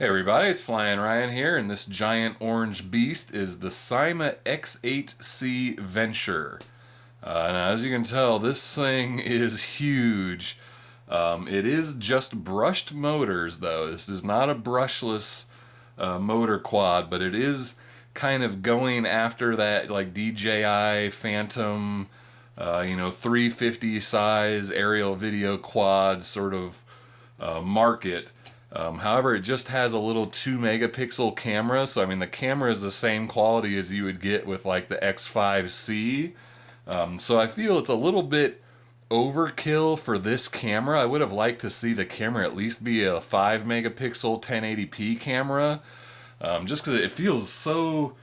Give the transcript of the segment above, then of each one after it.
Hey everybody, it's Flyin Ryan here, and this giant orange beast is the Syma X8C Venture. Now, as you can tell, this thing is huge. It is just brushed motors, though. This is not a brushless motor quad, but it is kind of going after that like DJI Phantom, 350 size aerial video quad sort of market. However, it just has a little 2 megapixel camera, so I mean the camera is the same quality as you would get with like the X5C. So I feel it's a little bit overkill for this camera. I would have liked to see the camera at least be a 5 megapixel 1080p camera, just because it feels so,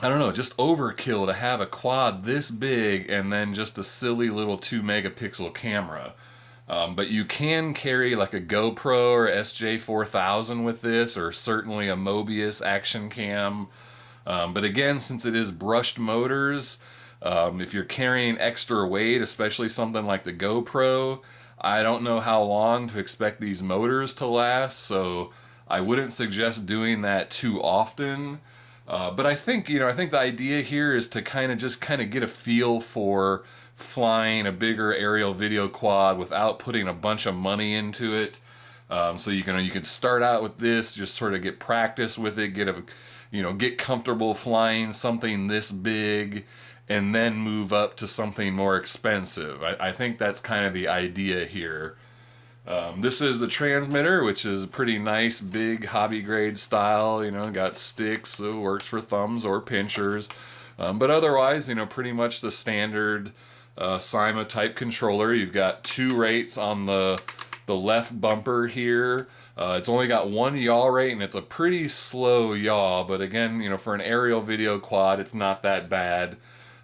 I don't know, just overkill to have a quad this big and then just a silly little 2 megapixel camera. But you can carry like a GoPro or SJ4000 with this, or certainly a Mobius Action Cam. But again, since it is brushed motors, if you're carrying extra weight, especially something like the GoPro, I don't know how long to expect these motors to last, so I wouldn't suggest doing that too often. But I think, I think the idea here is to kind of get a feel for flying a bigger aerial video quad without putting a bunch of money into it. So you can start out with this, just sort of get practice with it, get comfortable flying something this big, and then move up to something more expensive. I think that's kind of the idea here. This is the transmitter, which is a pretty nice, big, hobby grade style. Got sticks, so it works for thumbs or pinchers. But otherwise, pretty much the standard Syma type controller. You've got 2 rates on the left bumper here. It's only got 1 yaw rate, and it's a pretty slow yaw, but again, for an aerial video quad, it's not that bad.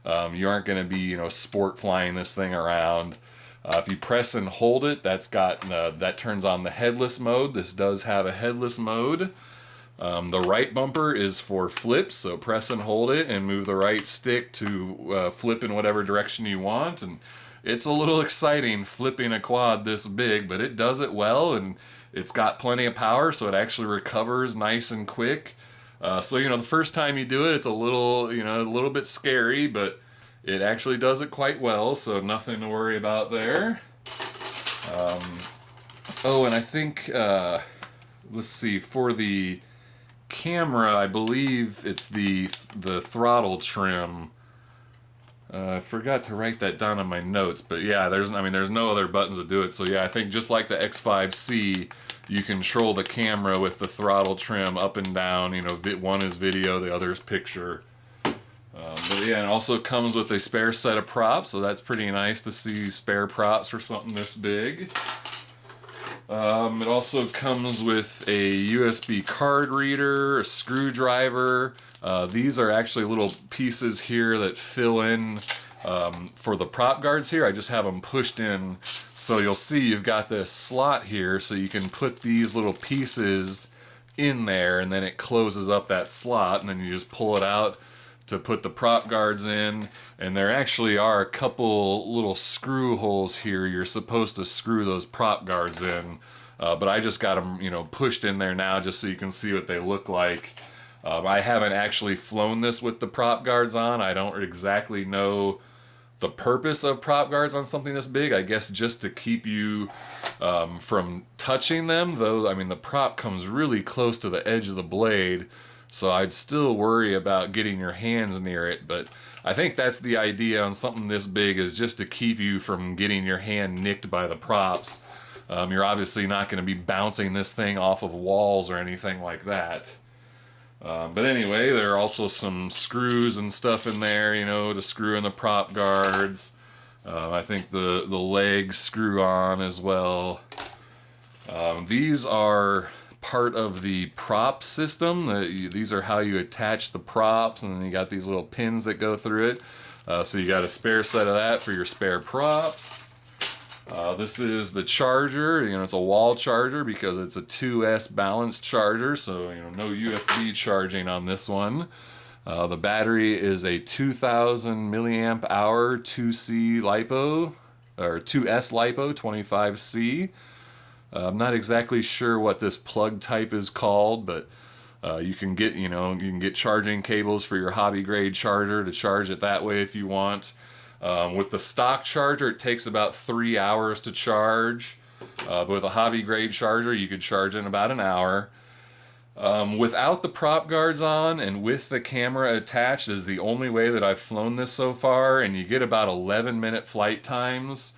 You aren't going to be, sport flying this thing around. If you press and hold it, that turns on the headless mode. This does have a headless mode. The right bumper is for flips, so press and hold it and move the right stick to flip in whatever direction you want. And it's a little exciting flipping a quad this big, but it does it well, and it's got plenty of power, so it actually recovers nice and quick. So the first time you do it, it's a little bit scary, but it actually does it quite well, so nothing to worry about there. Oh, and I think, let's see, for the camera, I believe it's the throttle trim. I forgot to write that down in my notes, but yeah, there's no other buttons to do it. So yeah, I think just like the X5C, you control the camera with the throttle trim up and down. One is video, the other is picture. But yeah, it also comes with a spare set of props, so that's pretty nice to see spare props for something this big. It also comes with a USB card reader, a screwdriver. These are actually little pieces here that fill in for the prop guards here. I just have them pushed in, so you'll see you've got this slot here, so you can put these little pieces in there, and then it closes up that slot, and then you just pull it out to put the prop guards in. And there actually are a couple little screw holes here. You're supposed to screw those prop guards in, but I just got them pushed in there now just so you can see what they look like. I haven't actually flown this with the prop guards on. I don't exactly know the purpose of prop guards on something this big. I guess just to keep you from touching them, though. I mean, the prop comes really close to the edge of the blade, so I'd still worry about getting your hands near it. But I think that's the idea on something this big, is just to keep you from getting your hand nicked by the props. You're obviously not going to be bouncing this thing off of walls or anything like that. But anyway, there are also some screws and stuff in there, to screw in the prop guards. I think the legs screw on as well. These are part of the prop system. These are how you attach the props, and then you got these little pins that go through it. So you got a spare set of that for your spare props. This is the charger. It's a wall charger because it's a 2S balanced charger, so no USB charging on this one. The battery is a 2000 milliamp hour 2C LiPo, or 2S LiPo 25C. I'm not exactly sure what this plug type is called, but you can get, you can get charging cables for your hobby grade charger to charge it that way if you want. With the stock charger, it takes about 3 hours to charge. But with a hobby grade charger, you could charge it in about an hour. Without the prop guards on and with the camera attached is the only way that I've flown this so far, and you get about 11-minute flight times.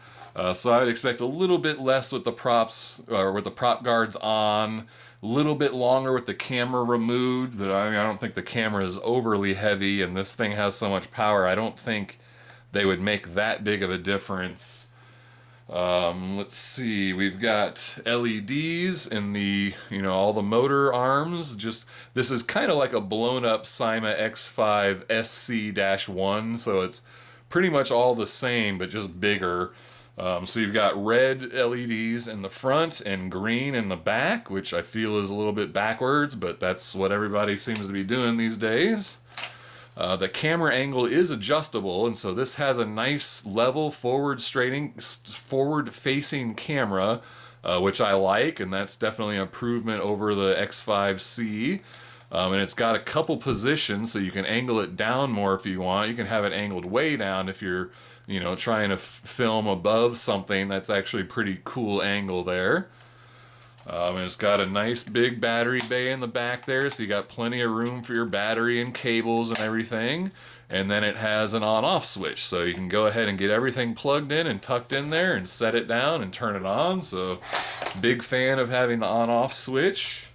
So I'd expect a little bit less with the props, or with the prop guards on, a little bit longer with the camera removed, but I don't think the camera is overly heavy, and this thing has so much power, I don't think they would make that big of a difference. Let's see, we've got LEDs in the, all the motor arms. This is kind of like a blown up Syma X8C-1, so it's pretty much all the same, but just bigger. So you've got red LEDs in the front and green in the back, which I feel is a little bit backwards, but that's what everybody seems to be doing these days. The camera angle is adjustable, and so this has a nice level forward-facing camera, which I like, and that's definitely an improvement over the X5C. And it's got a couple positions, so you can angle it down more if you want. You can have it angled way down if you're, trying to film above something. That's actually a pretty cool angle there. And it's got a nice big battery bay in the back there, so you got plenty of room for your battery and cables and everything. And then it has an on-off switch, so you can go ahead and get everything plugged in and tucked in there and set it down and turn it on. So big fan of having the on-off switch.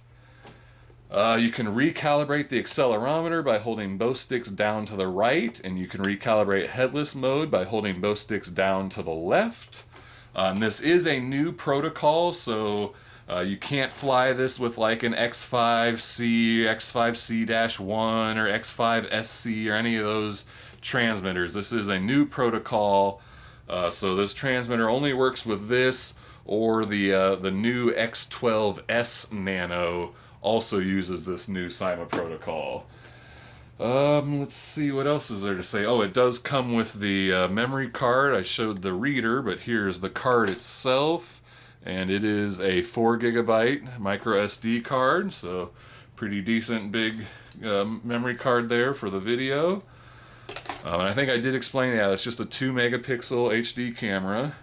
You can recalibrate the accelerometer by holding both sticks down to the right, and you can recalibrate headless mode by holding both sticks down to the left. And this is a new protocol, so you can't fly this with like an X5C, X5C-1, or X5SC, or any of those transmitters. This is a new protocol, so this transmitter only works with this, or the new X12S Nano also uses this new Syma protocol. Let's see, what else is there to say? Oh, it does come with the memory card. I showed the reader, but here's the card itself. And it is a 4 GB micro SD card, so pretty decent big memory card there for the video. And I think I did explain, yeah, it's just a 2 megapixel HD camera.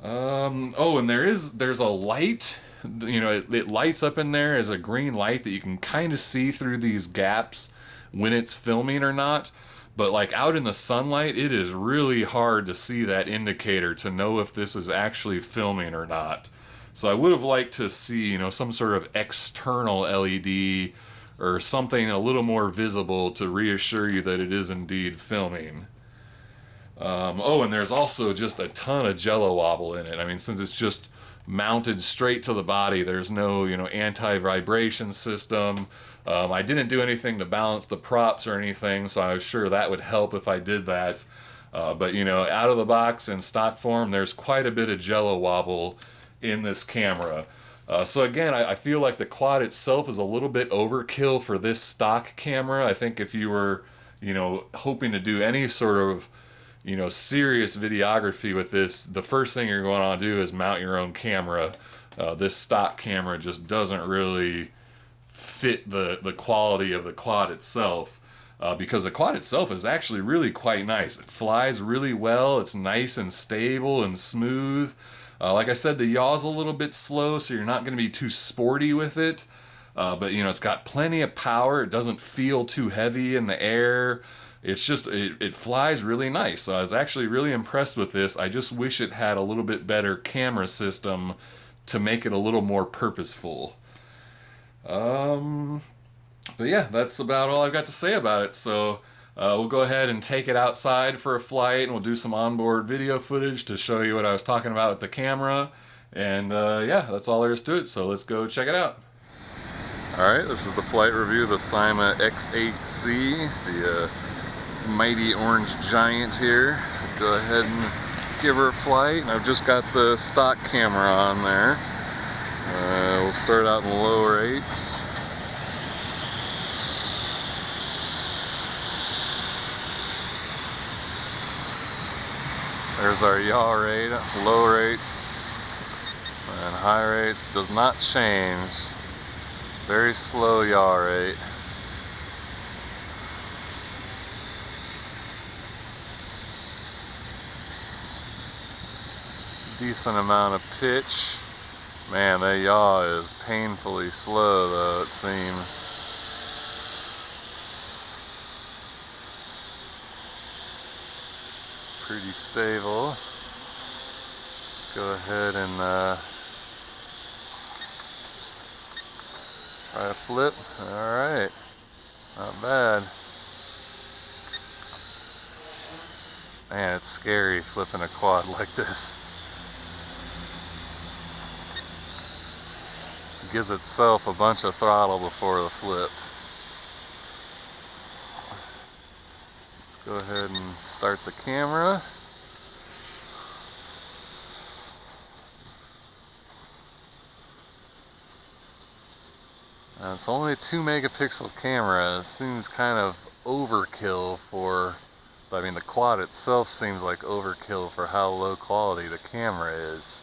Oh, and there's a light. It lights up in there as a green light that you can kind of see through these gaps when it's filming or not. But like out in the sunlight, it is really hard to see that indicator to know if this is actually filming or not. So I would have liked to see, some sort of external LED or something a little more visible to reassure you that it is indeed filming. Oh, and there's also just a ton of jello wobble in it. I mean, since it's just mounted straight to the body, there's no, anti-vibration system. I didn't do anything to balance the props or anything, so I was sure that would help if I did that. But out of the box in stock form, there's quite a bit of jello wobble in this camera. So again, I feel like the quad itself is a little bit overkill for this stock camera. I think if you were, hoping to do any sort of, serious videography with this, the first thing you're going to do is mount your own camera. This stock camera just doesn't really fit the quality of the quad itself, because the quad itself is actually really quite nice. It flies really well, it's nice and stable and smooth. Like I said, the yaw's a little bit slow, so you're not going to be too sporty with it, but it's got plenty of power. It doesn't feel too heavy in the air. It's just, it flies really nice. So I was actually really impressed with this. I just wish it had a little bit better camera system to make it a little more purposeful. But yeah, that's about all I've got to say about it. So we'll go ahead and take it outside for a flight, and we'll do some onboard video footage to show you what I was talking about with the camera. And yeah, that's all there is to it. So let's go check it out. Alright, this is the flight review of the Syma X8C, the mighty orange giant here. Go ahead and give her a flight. And I've just got the stock camera on there. We'll start out in low rates. There's our yaw rate, low rates. And high rates does not change. Very slow yaw rate. Decent amount of pitch. Man, that yaw is painfully slow though, it seems. Pretty stable. Go ahead and try a flip. Alright, not bad. Man, it's scary flipping a quad like this. It gives itself a bunch of throttle before the flip. Let's go ahead and start the camera. It's only a 2 megapixel camera. It seems kind of overkill for, I mean, the quad itself seems like overkill for how low quality the camera is.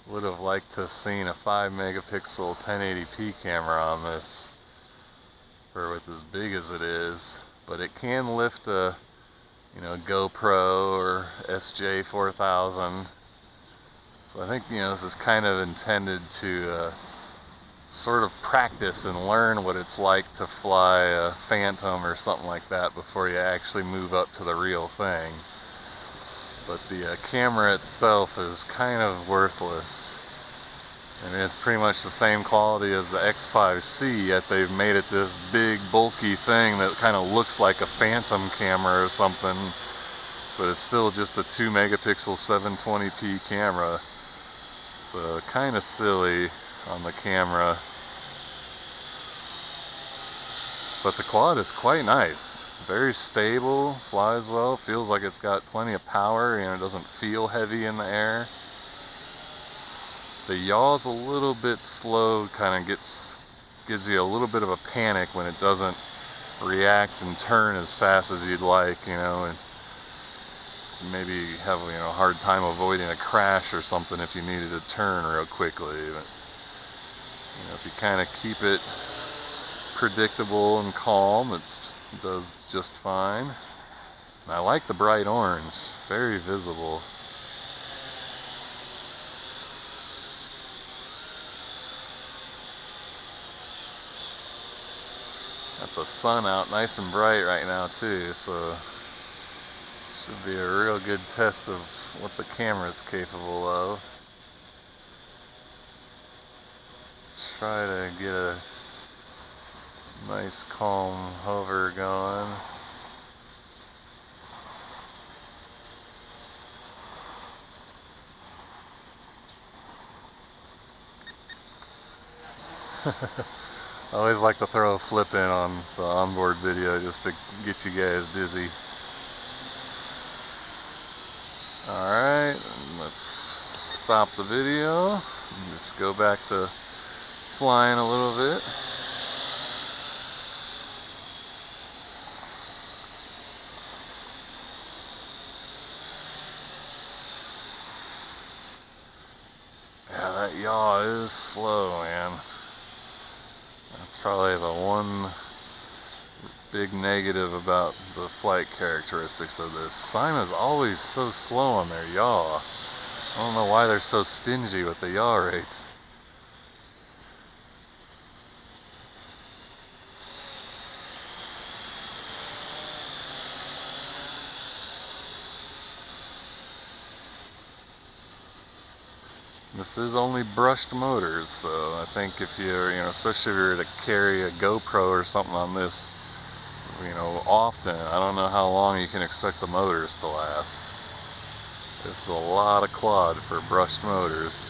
Would have liked to have seen a 5 megapixel 1080p camera on this for with as big as it is, but it can lift a, you know, GoPro or SJ4000. So I think, you know, this is kind of intended to sort of practice and learn what it's like to fly a Phantom or something like that before you actually move up to the real thing. But the camera itself is kind of worthless. I mean, it's pretty much the same quality as the X8C, yet they've made it this big bulky thing that kind of looks like a Phantom camera or something, but it's still just a 2 megapixel 720p camera. So kind of silly on the camera, but the quad is quite nice, very stable, flies well, feels like it's got plenty of power, you know, it doesn't feel heavy in the air. The yaw's a little bit slow, kind of gives you a little bit of a panic when it doesn't react and turn as fast as you'd like, you know, and maybe have, you know, a hard time avoiding a crash or something if you needed to turn real quickly. But you know, if you kind of keep it predictable and calm, it does just fine. And I like the bright orange, very visible. Got the sun out nice and bright right now too, so should be a real good test of what the camera's capable of. Try to get a nice calm hover going. I always like to throw a flip in on the onboard video just to get you guys dizzy. Alright, let's stop the video and just go back to flying a little bit. Yeah, that yaw is slow, man. That's probably the one big negative about the flight characteristics of this. Syma's always so slow on their yaw. I don't know why they're so stingy with the yaw rates. This is only brushed motors, so I think if you're, you know, especially if you're to carry a GoPro or something on this, you know, often, I don't know how long you can expect the motors to last. This is a lot of quad for brushed motors.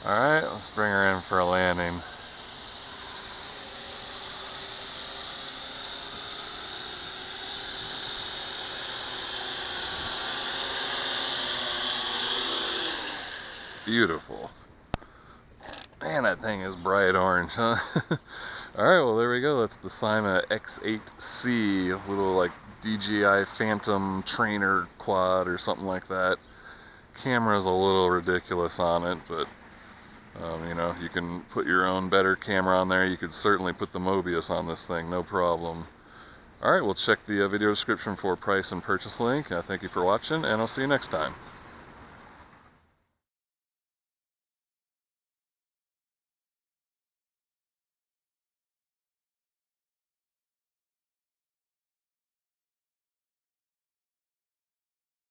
Alright, let's bring her in for a landing. Beautiful. Man, that thing is bright orange, huh? Alright, well there we go. That's the Syma X8C, little like DJI Phantom trainer quad or something like that. Camera's a little ridiculous on it, but you know, you can put your own better camera on there. You could certainly put the Mobius on this thing, no problem. Alright, we'll check the video description for price and purchase link. Thank you for watching, and I'll see you next time.